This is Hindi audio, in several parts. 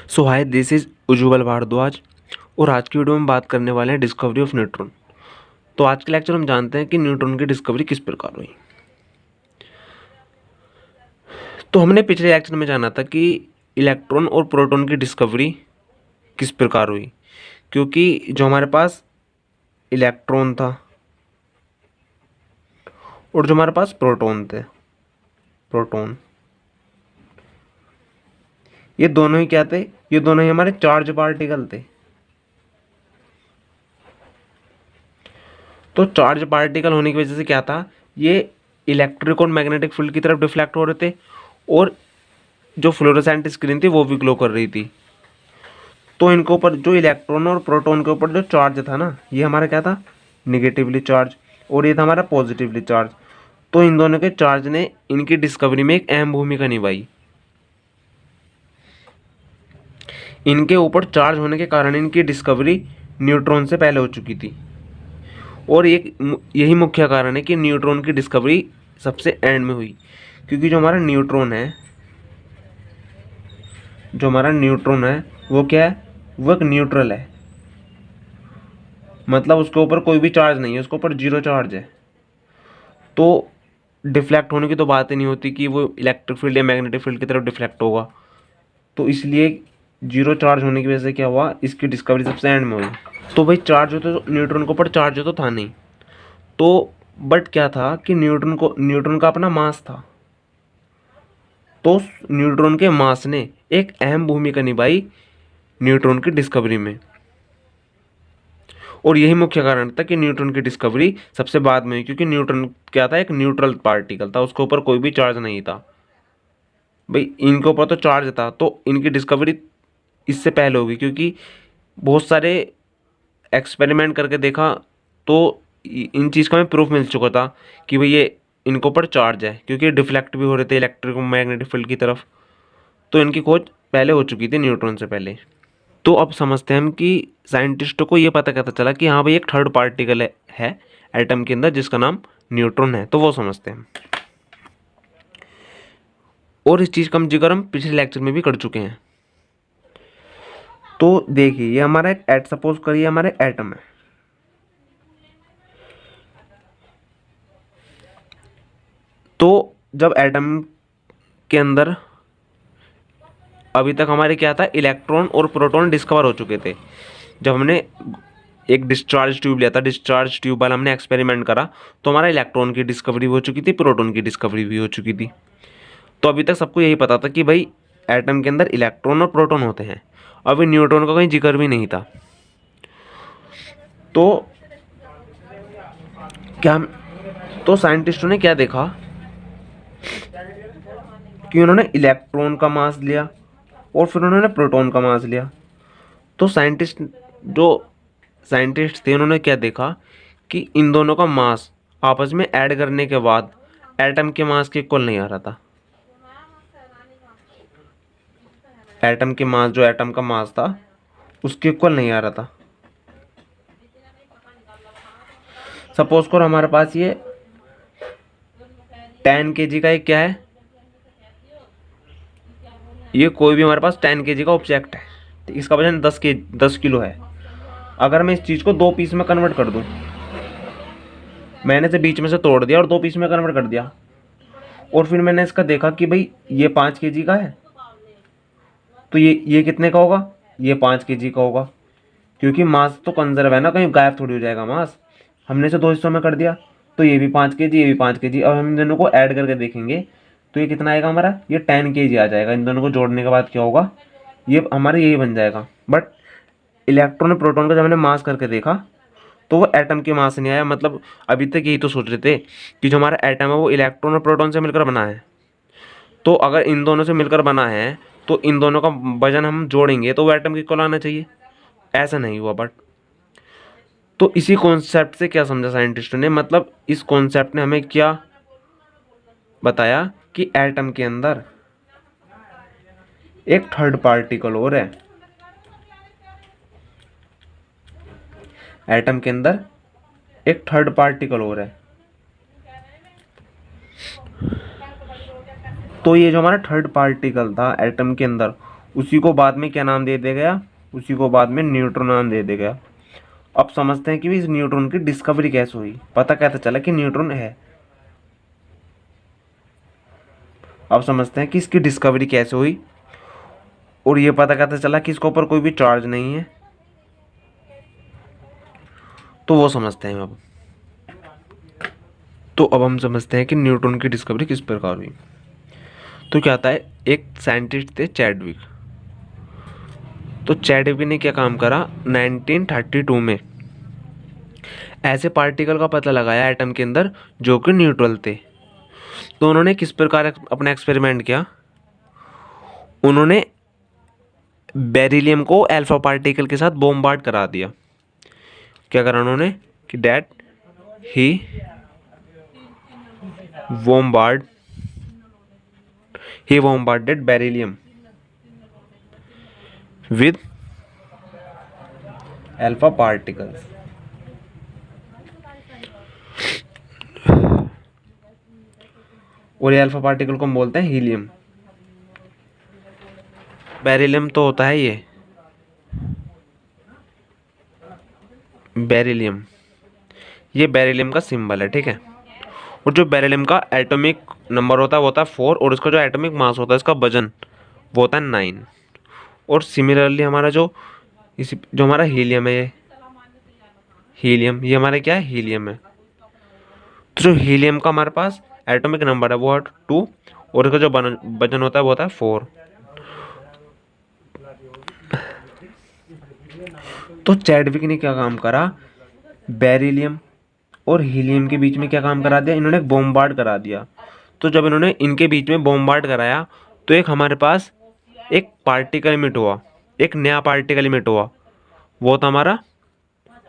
सो हाय, दिस इज़ उज्ज्वल भारद्वाज और आज की वीडियो में बात करने वाले हैं डिस्कवरी ऑफ न्यूट्रॉन। तो आज के लेक्चर हम जानते हैं कि न्यूट्रॉन की डिस्कवरी किस प्रकार हुई। तो हमने पिछले लेक्चर में जाना था कि इलेक्ट्रॉन और प्रोटॉन की डिस्कवरी किस प्रकार हुई, क्योंकि जो हमारे पास इलेक्ट्रॉन था और जो हमारे पास प्रोटॉन ये दोनों ही क्या थे, ये दोनों ही हमारे चार्ज पार्टिकल थे। तो चार्ज पार्टिकल होने की वजह से क्या था, ये इलेक्ट्रिक और मैग्नेटिक फील्ड की तरफ डिफ्लेक्ट हो रहे थे और जो फ्लोरोसेंट स्क्रीन थी वो भी ग्लो कर रही थी। तो इनके ऊपर जो इलेक्ट्रॉन और प्रोटॉन के ऊपर जो चार्ज था ना, ये हमारा क्या था, निगेटिवली चार्ज, और ये था हमारा पॉजिटिवली चार्ज। तो इन दोनों के चार्ज ने इनकी डिस्कवरी में एक अहम भूमिका निभाई। इनके ऊपर चार्ज होने के कारण इनकी डिस्कवरी न्यूट्रॉन से पहले हो चुकी थी और एक यही मुख्य कारण है कि न्यूट्रॉन की डिस्कवरी सबसे एंड में हुई, क्योंकि जो हमारा न्यूट्रॉन है वो क्या है, वो एक न्यूट्रल है। मतलब उसके ऊपर कोई भी चार्ज नहीं है, उसके ऊपर जीरो चार्ज है। तो डिफ्लेक्ट होने की तो बात ही नहीं होती कि वो इलेक्ट्रिक फील्ड या मैग्नेटिक फील्ड की तरफ डिफ्लेक्ट होगा। तो इसलिए जीरो चार्ज होने की वजह से क्या हुआ, इसकी डिस्कवरी सबसे एंड में हुई। तो भाई चार्ज हो तो न्यूट्रॉन के ऊपर चार्ज हो तो था नहीं, तो बट क्या था कि न्यूट्रॉन का अपना मास था। तो न्यूट्रॉन के मास ने एक अहम भूमिका निभाई न्यूट्रॉन की डिस्कवरी में, और यही मुख्य कारण था कि न्यूट्रॉन की डिस्कवरी सबसे बाद में हुई, क्योंकि न्यूट्रॉन क्या था, एक न्यूट्रल पार्टिकल था, उसके ऊपर कोई भी चार्ज नहीं था। भाई इनके ऊपर तो चार्ज था, तो इनकी डिस्कवरी इससे पहले होगी, क्योंकि बहुत सारे एक्सपेरिमेंट करके देखा तो इन चीज़ का हमें प्रूफ मिल चुका था कि भाई ये इनके ऊपर चार्ज है, क्योंकि डिफ्लेक्ट भी हो रहे थे इलेक्ट्रिक मैग्नेटिक फील्ड की तरफ। तो इनकी खोज पहले हो चुकी थी न्यूट्रॉन से पहले। तो अब समझते हैं हम कि साइंटिस्टों को ये पता कैसे चला कि हाँ भाई एक थर्ड पार्टिकल है एटम के अंदर जिसका नाम न्यूट्रॉन है। तो वो समझते हैं हम, और इस चीज़ का हम जिक्र हम पिछले लेक्चर में भी कर चुके हैं। तो देखिए, ये हमारा एक सपोज करिए हमारा एटम है। तो जब एटम के अंदर अभी तक हमारे क्या था, इलेक्ट्रॉन और प्रोटॉन डिस्कवर हो चुके थे। जब हमने एक डिस्चार्ज ट्यूब लिया था, डिस्चार्ज ट्यूब वाला हमने एक्सपेरिमेंट करा, तो हमारा इलेक्ट्रॉन की डिस्कवरी भी हो चुकी थी, प्रोटॉन की डिस्कवरी भी हो चुकी थी। तो अभी तक सबको यही पता था कि भाई एटम के अंदर इलेक्ट्रॉन और प्रोटॉन होते हैं। अभी न्यूट्रॉन का कहीं जिक्र भी नहीं था। तो क्या तो साइंटिस्टों ने क्या देखा कि उन्होंने इलेक्ट्रॉन का मास लिया और फिर उन्होंने प्रोटॉन का मास लिया। तो साइंटिस्ट थे, उन्होंने क्या देखा कि इन दोनों का मास आपस में ऐड करने के बाद एटम के मास के इक्वल नहीं आ रहा था। एटम के मास, जो एटम का मास था उसके इक्वल नहीं आ रहा था। सपोज करो हमारे पास ये 10 kg का एक क्या है, ये कोई भी हमारे पास 10 kg का ऑब्जेक्ट है, तो इसका वजन 10 किलो है। अगर मैं इस चीज़ को दो पीस में कन्वर्ट कर दूं, मैंने इसे बीच में से तोड़ दिया और दो पीस में कन्वर्ट कर दिया, और फिर मैंने इसका देखा कि भाई ये 5 kg का है, तो ये कितने का होगा, ये 5 kg का होगा, क्योंकि मास तो कंजर्व है ना, कहीं गायब थोड़ी हो जाएगा मास। हमने इसे दो हिस्सों में कर दिया, तो ये भी 5 kg, ये भी 5 kg। अब हम इन दोनों को ऐड करके देखेंगे तो ये कितना आएगा हमारा, ये 10 kg आ जाएगा। इन दोनों को जोड़ने के बाद क्या होगा, ये हमारा यही बन जाएगा। बट इलेक्ट्रॉन और प्रोटॉन का जब हमने मास करके देखा तो वो एटम के मास नहीं आया। मतलब अभी तक यही तो सोच रहे थे कि जो हमारा एटम है वो इलेक्ट्रॉन और प्रोटॉन से मिलकर बना है, तो अगर इन दोनों से मिलकर बना है तो इन दोनों का वजन हम जोड़ेंगे तो वो एटम के इक्वल आना चाहिए। ऐसा नहीं हुआ। बट तो इसी कॉन्सेप्ट से क्या समझा साइंटिस्टों ने, मतलब इस कॉन्सेप्ट ने हमें क्या बताया कि एटम के अंदर एक थर्ड पार्टिकल और है। एटम के अंदर एक थर्ड पार्टिकल और है। तो ये जो हमारा थर्ड पार्टिकल था एटम के अंदर, उसी को बाद में क्या नाम दे दिया गया, उसी को बाद में न्यूट्रॉन नाम दे दिया गया। अब समझते हैं कि इस न्यूट्रॉन की डिस्कवरी कैसे हुई, पता कैसे चला कि न्यूट्रॉन है। अब समझते हैं कि इसकी डिस्कवरी कैसे हुई और ये पता कैसे चला कि इसके ऊपर कोई भी चार्ज नहीं है, तो वो समझते हैं अब। तो अब हम समझते हैं कि न्यूट्रॉन की डिस्कवरी किस प्रकार हुई। तो क्या आता है, एक साइंटिस्ट थे चैडविक। तो चैडविक ने क्या काम करा, 1932 में ऐसे पार्टिकल का पता लगाया एटम के अंदर जो कि न्यूट्रल थे। तो उन्होंने किस प्रकार अपना एक्सपेरिमेंट किया, उन्होंने बेरिलियम को अल्फा पार्टिकल के साथ बॉम्बार्ड करा दिया। क्या करा उन्होंने कि that he bombarded beryllium with alpha particles. और ये अल्फा पार्टिकल को हम बोलते हैं हीलियम। बेरिलियम तो होता है ये बेरिलियम, ये बेरिलियम का सिंबल है, ठीक है। और जो बेरिलियम का एटॉमिक नंबर होता है वो होता है 4, और इसका जो एटॉमिक मास होता है, इसका वजन वो होता है 9। और सिमिलरली हमारा जो हमारा हीलियम है, ये हीलियम, ये हमारा क्या है, हीलियम है। तो जो हीलियम का हमारे पास एटॉमिक नंबर है वो है 2, और इसका जो वजन होता है वो होता है 4। तो चैडविक ने क्या काम करा, बेरिलियम और हीलियम के बीच में क्या काम करा दिया, इन्होंने बॉम्बार्ड करा दिया। तो जब इन्होंने इनके बीच में बॉम्बार्ड कराया तो एक हमारे पास एक पार्टिकल इमिट हुआ, एक नया पार्टिकल इमिट हुआ, वो था हमारा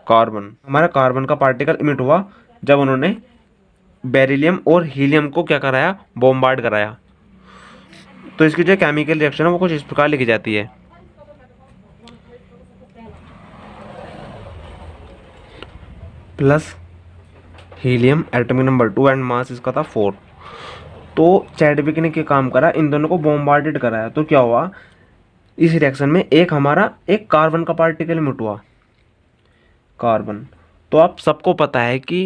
कार्बन। हमारा कार्बन का पार्टिकल इमिट हुआ जब उन्होंने बेरिलियम और हीलियम को क्या कराया, बॉम्बार्ड कराया। तो इसकी जो केमिकल रिएक्शन है वो कुछ इस प्रकार लिखी जाती है, plus helium atomic number 2 and mass इसका था 4। तो चैडविक ने क्या काम करा, इन दोनों को बॉम्बार्डेड कराया। तो क्या हुआ, इस रिएक्शन में एक हमारा एक कार्बन का पार्टिकल इमिट हुआ, कार्बन। तो आप सबको पता है कि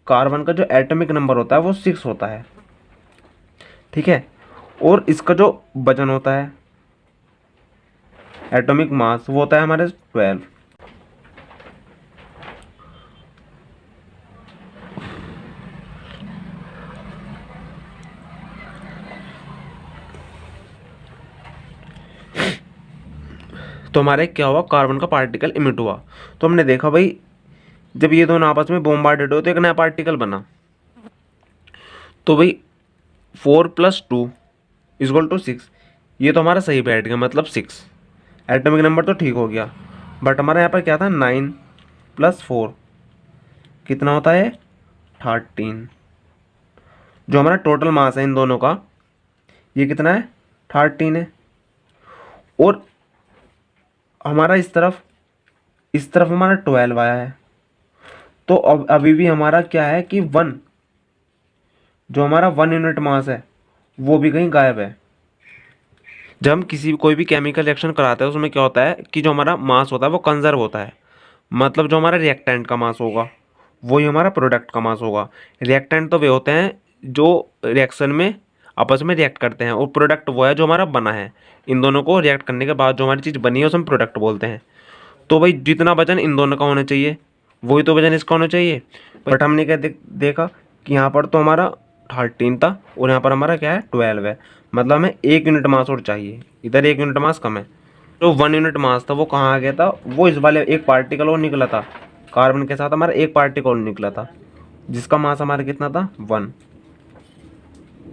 कार्बन का जो एटॉमिक नंबर होता है वो 6 होता है, ठीक है। और इसका जो वजन होता है, एटॉमिक मास, वो होता है हमारे 12। तो हमारे क्या हुआ, कार्बन का पार्टिकल इमिट हुआ। तो हमने देखा भाई, जब ये दोनों आपस में बॉम्बार्डेड हो तो एक नया पार्टिकल बना। तो भाई 4 + 2 = 6, ये तो हमारा सही बैठ गया, मतलब 6। एटॉमिक नंबर तो ठीक हो गया, बट हमारे यहाँ पर क्या था, 9 + 4 कितना होता है, 13। जो हमारा टोटल मास है इन दोनों का, ये कितना है, 13 है। और हमारा इस तरफ हमारा 12 आया है। तो अब अभी भी हमारा क्या है कि 1, जो हमारा 1 यूनिट मास है वो भी कहीं गायब है। जब हम कोई भी केमिकल रिएक्शन कराते हैं उसमें क्या होता है कि जो हमारा मास होता है वो कंजर्व होता है, मतलब जो हमारा रिएक्टेंट का मास होगा वही हमारा प्रोडक्ट का मास होगा। रिएक्टेंट तो वे होते हैं जो रिएक्शन में आपस में रिएक्ट करते हैं, और प्रोडक्ट वो है जो हमारा बना है। इन दोनों को रिएक्ट करने के बाद जो हमारी चीज़ बनी है उसे हम प्रोडक्ट बोलते हैं। तो भाई जितना वजन इन दोनों का होना चाहिए वही तो वजन इसका होना चाहिए। बट हमने क्या देखा कि यहाँ पर तो हमारा 13 था और यहाँ पर हमारा क्या है, 12 है। मतलब हमें 1 यूनिट मास और चाहिए, इधर 1 यूनिट मास कम है। जो 1 यूनिट मास था वो कहाँ आ गया था, वो इस वाले एक पार्टिकल और निकला था, कार्बन के साथ हमारा एक पार्टिकल और निकला था जिसका मास हमारा कितना था, 1।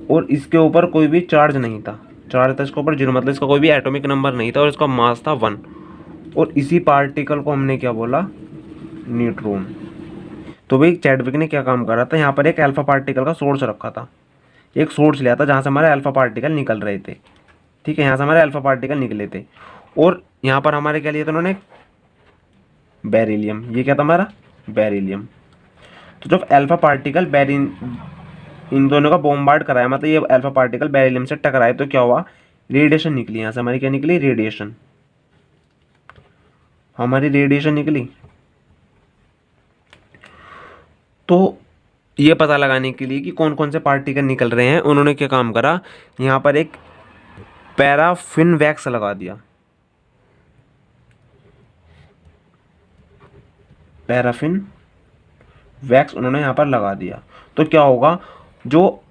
और इसके ऊपर कोई भी चार्ज नहीं था, चार्ज था इसके ऊपर 0, मतलब इसका कोई भी एटॉमिक नंबर नहीं था और इसका मास था 1। और इसी पार्टिकल को हमने क्या बोला, न्यूट्रॉन। तो भाई चैडविक ने क्या काम करा था, यहाँ पर एक अल्फा पार्टिकल का सोर्स रखा था, एक सोर्स लिया था जहाँ से हमारे अल्फा पार्टिकल निकल रहे थे, ठीक है, यहाँ से हमारे अल्फा पार्टिकल निकले थे। और यहाँ पर हमारे क्या लिए थे उन्होंने, बेरिलियम। ये क्या था हमारा, बेरिलियम। तो जब अल्फा पार्टिकल इन दोनों का बॉम्बार्ड कराया, मतलब ये अल्फा पार्टिकल बेरिलियम से टकराए, तो क्या हुआ, रेडिएशन निकली, यहाँ से हमारी क्या निकली, रेडिएशन, हमारी रेडिएशन निकली। तो ये पता लगाने के लिए कि कौन कौन से पार्टिकल निकल रहे हैं, उन्होंने क्या काम करा, यहाँ पर एक पैराफिन वैक्स लगा दिया, पैराफिन वैक्स उन्होंने यहाँ पर लगा दिया। तो क्या होगा, जो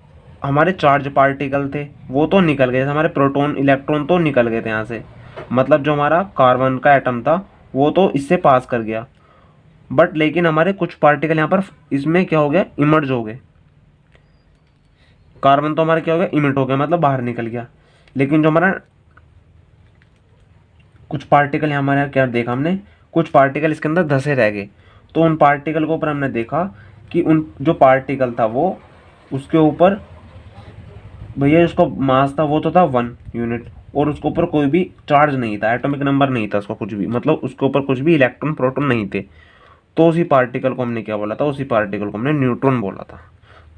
हमारे चार्ज पार्टिकल थे वो तो निकल गए, जैसे हमारे प्रोटॉन इलेक्ट्रॉन तो निकल गए थे यहाँ से, मतलब जो हमारा कार्बन का एटम था वो तो इससे पास कर गया, बट लेकिन हमारे कुछ पार्टिकल यहाँ पर इसमें क्या हो गया, इमर्ज हो गए। कार्बन तो हमारा क्या हो गया, इमिट हो गया, मतलब बाहर निकल गया। लेकिन जो हमारा कुछ पार्टिकल यहाँ हमारे यहाँ क्या देखा हमने, कुछ पार्टिकल इसके अंदर धंसे रह गए। तो उन पार्टिकल के ऊपर हमने देखा कि उन जो पार्टिकल था वो उसके ऊपर भैया उसका मास था वो तो था 1 यूनिट, और उसके ऊपर कोई भी चार्ज नहीं था, एटॉमिक नंबर नहीं था उसका कुछ भी, मतलब उसके ऊपर कुछ भी इलेक्ट्रॉन प्रोटॉन नहीं थे। तो उसी पार्टिकल को हमने क्या बोला था, उसी पार्टिकल को हमने न्यूट्रॉन बोला था।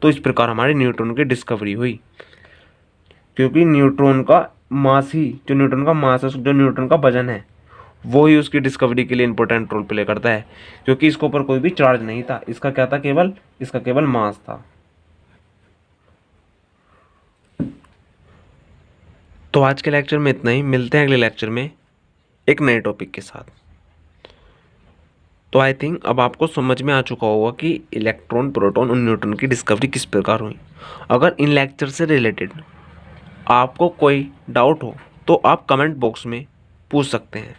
तो इस प्रकार हमारी न्यूट्रॉन की डिस्कवरी हुई, क्योंकि न्यूट्रॉन का मास ही, जो न्यूट्रॉन का मास है, जो न्यूट्रॉन का वजन है, वो ही उसकी डिस्कवरी के लिए इंपॉर्टेंट रोल प्ले करता है, क्योंकि इसके ऊपर कोई भी चार्ज नहीं था, इसका क्या था, केवल इसका केवल मास था। तो आज के लेक्चर में इतना ही, मिलते हैं अगले लेक्चर में एक नए टॉपिक के साथ। तो आई थिंक अब आपको समझ में आ चुका होगा कि इलेक्ट्रॉन, प्रोटॉन और न्यूट्रॉन की डिस्कवरी किस प्रकार हुई। अगर इन लेक्चर से रिलेटेड आपको कोई डाउट हो तो आप कमेंट बॉक्स में पूछ सकते हैं,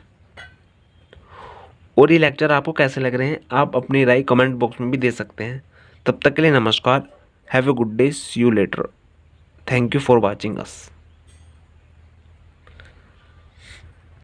और ये लेक्चर आपको कैसे लग रहे हैं आप अपनी राय कमेंट बॉक्स में भी दे सकते हैं। तब तक के लिए नमस्कार, have a good day, see you later, thank you for watching us.